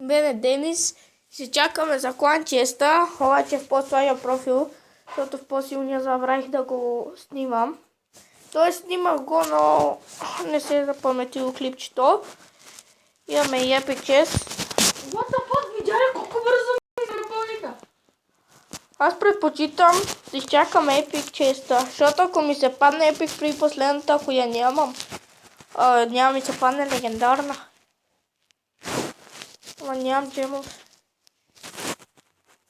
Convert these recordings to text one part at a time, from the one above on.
Бене, Денис, ще чакаме за клан честа, обаче в по-слабия профил, защото в по-силния забравих да го снимам. Той снимах го, но не се е запаметило клипчето. Имаме и Epic Chest. What the fuck, видя ли колко бързо ми напълниха? Аз предпочитам да изчакам Epic Chest, защото ако ми се падне Epic при последната, ако я нямам, няма ми се падне легендарна. Ама нямам джемов.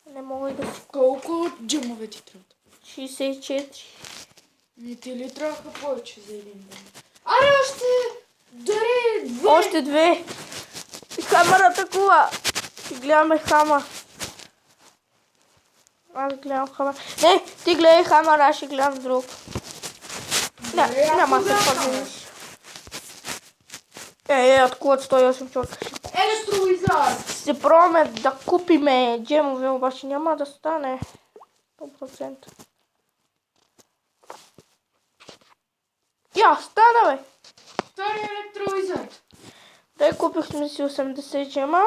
Не мога и да си... Колко джемове ти трябват? 64. Не ти ли трябваха повече за един ден? Аре, още... Даре, две! Още две. И Хамър атакува. Ти гледаме Хамър. Аз гледам Хамър. Не, ти гледай Хамър, аз ще гледам друг. Не, няма се паднеш. Откуват 108 човека. Електровизар! Се пробваме да купиме джемове, обаче няма да стане. 100%. Я, стана бе! Втори електровизар! Дай купихме си 80 джема.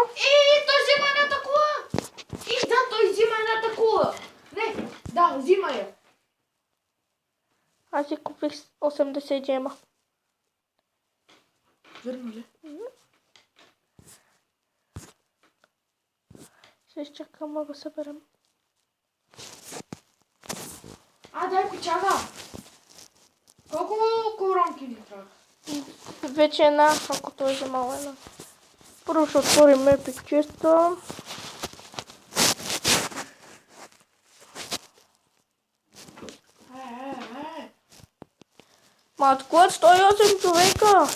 Той взима едната кола! Да, той взима едната кола! Не, да, взима я. Аз си купих 80 джема. Верно ли? Ще изчакам да го съберем. Дай печага! Колко коронки ни трябва? Вече една, ако той е вземал една. Първо ще отворим Epic Chest. Ма откуват 108 човека.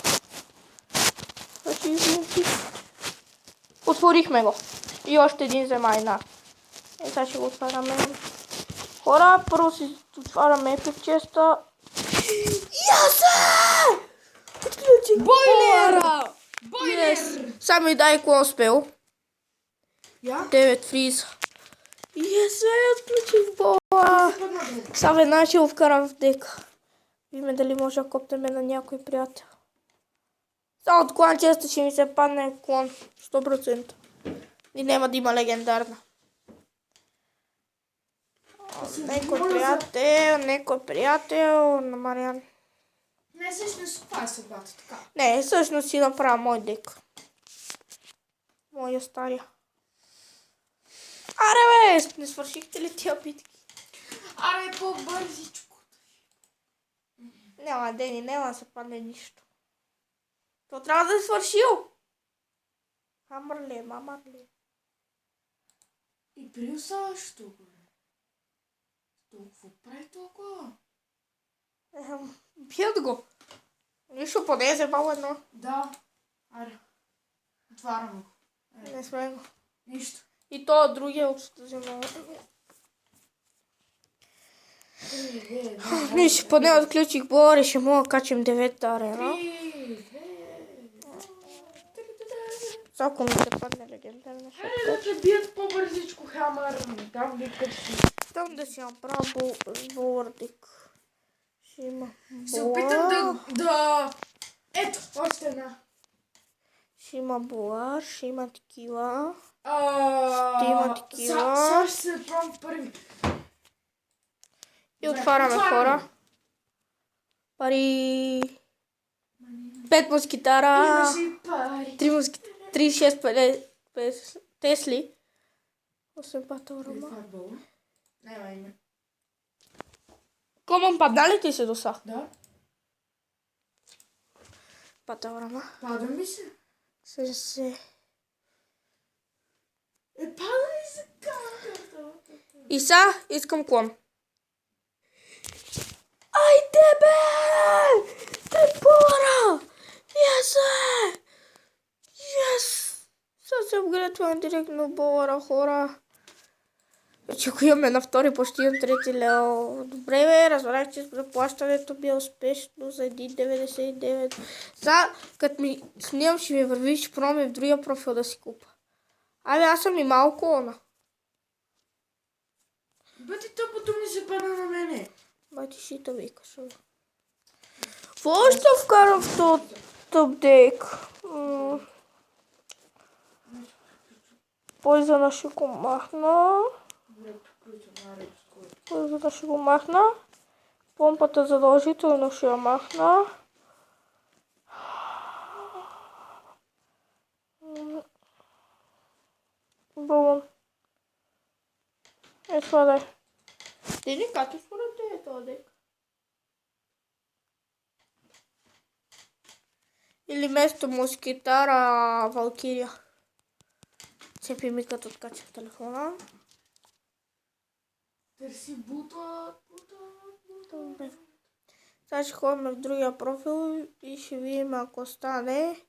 Отворихме го. И още един взема една. Сега ще го отваряме. Хора, първо си отваряме Epic Chest. Яса! Отключих бойлера! Бойлер! Само и дай какво успел. Я? 9 фриз. Отключих бола. Сега веднага ще го вкарам в дека. Видим дали може да копнеме на някой приятел. Само от клан често ще ми се падне клон. 100%. И няма да има легендарна. Некой приятел на Мариан. Не, всъщност това е съдбата, така. Не, всъщност си направя мой дек. Моя стария. Аре бе, не свършихте ли тия битки? Аре, по-бързичко. Няма, Дени, няма да се падне нищо. То трябва да е свършил. Мамър ли. И Приуса, що го е? Толкова прави толкова? Бият го. Нищо, поне е вземал едно. Да. Аре. Отваряме го. Не сме го. Нищо. И то другия общо вземал. Нищо, поне отключих бора и ще мога да качим 9-та арена. Ако ми се падне легендарна. Да те бият по-бързичко, Хамър. Там викаш си. Там да си направя бордик. Ще има Се опитам да... Ето, още една. Ще има болар, ще има такива. Ще има такива. Сега ще се пробвам първи. И отваряме хора. Пари. 5 москитара. Имаш и пари. 3 москитара. 36 Тесли. 8 батъл рома. Няма име. Коман падна ли ти се до са? Да. Батъл рома. Пада ми се. 70. Пада ми се карта. И са искам клон. Айде бе! Трепора! Yes! Съвсем гледам директно болара, хора. Вече ако имаме на втори, почти имам трети лео. Добре бе, разбрах, че заплащането ми е успешно за 1,99. Сега, като ми снимам, ще ми върви, ще пробваме в другия профил да си купа. Аз съм и малко она. Бъде тъпото ми се падна на мене. Бати шита викаш. Какво ще вкарам в този топ дек? Poison ще го махна. Poison ще го махна. Помпата задължително ще я махна. Балон. Е това да е. Дени, като според те е този дек? Или вместо мускитара Валкирия. Цепи ми като откачам телефона. Търси бута. Добре. Сега ще ходим в другия профил и ще видим ако стане.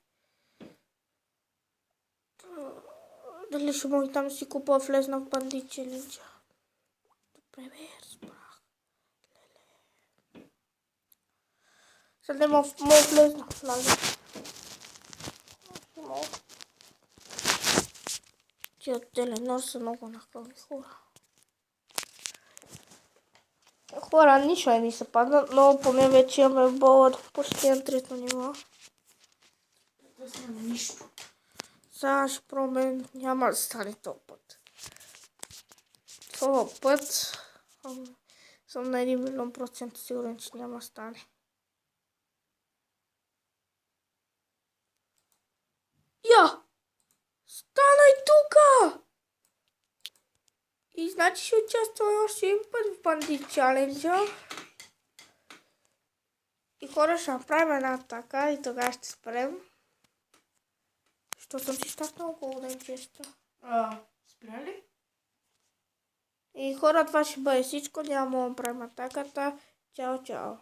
Дали ще мога там си купа влезна в бандит челенджа. Добре, бе, разбрах. Сега не мога влезна в нали. Тия от Теленор са много нахълни хора. Хора, нищо не ни се падна, но поне вече имаме бола почти на трето ниво. Да сме нищо. Сега ще пробвам, няма да стане този път. Това път съм на 1 милион процент сигурен, че няма да стане. Я! Стана и тука! И значи ще участвам още един път в бандит чаленджа. И хора ще направим една атака и тогава ще спрем. Що съм си щакнал голден честа. Спря ли? И хора, това ще бъде всичко. Няма да направим атаката. Чао, чао.